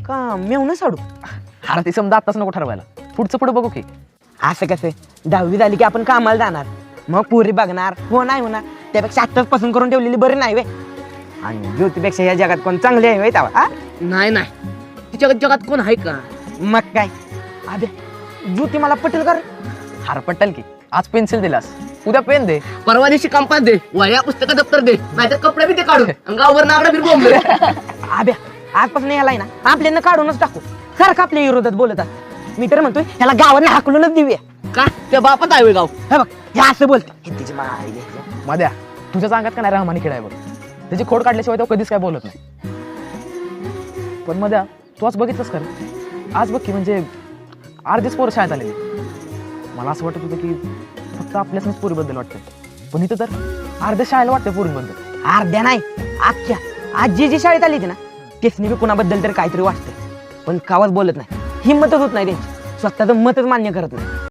का मेवणं साडू? अरे ते समजा आताच नको ठरवायला, पुढचं पुढे बघू की. असं कसं 10वी झाली की आपण कामाला जाणार, मग पुरी बघणार, हो नाही होणार, त्यापेक्षा आत्ताच पसंत करून ठेवलेली बरी नाही वे. आणि ज्योतीपेक्षा या जगात कोण चांगली आहे तेव्हा. नाही नाही, तिच्या जगात कोण आहे का? मग काय अबे, ज्योती मला पटेल कर. हार पट्टल की. आज पेन्सिल दिलास, उद्या पेन दे. परवा दिवशी कंपास दे, वह्या पुस्तक दप्तर दे, नाहीतर कपडे बी ते काढून गाववर नागडा फिरको बोंबले. अबे आजपासून यालाय ना आपल्यानं काढूनच टाकू, सारखं आपल्या विरोधात बोलत असत. मी तर म्हणतोय ह्याला गावानं हाकलूनच देऊया. का त्या बापात आहे होय गाव? हे बघ हे असं बोलते, हे तिची माय लेकरं. मध्या तुझ्या अंगात का नाही रहमानी खेळाय बघ. त्याची खोड काढल्याशिवाय तो कधीच काय बोलत नाही. पण मध्या तू आज बघितलंस खरं, आज बघ की म्हणजे अर्धीच पोरं शाळेत आलेली. मला असं वाटत होतं की फक्त आपल्याच पोरीबद्दल वाटतंय, पण इथं तर अर्ध्या शाळेला वाटतंय पोरींबद्दल. अर्ध्या नाही अख्ख्या. आज जी शाळेत आली होती ना तेसनी बी कुणाबद्दल तरी काहीतरी वाटतंय, पण कावाच बोलत नाही, हिंमतच होत नाही त्यांची, स्वतःचं मतच मान्य करत नाही.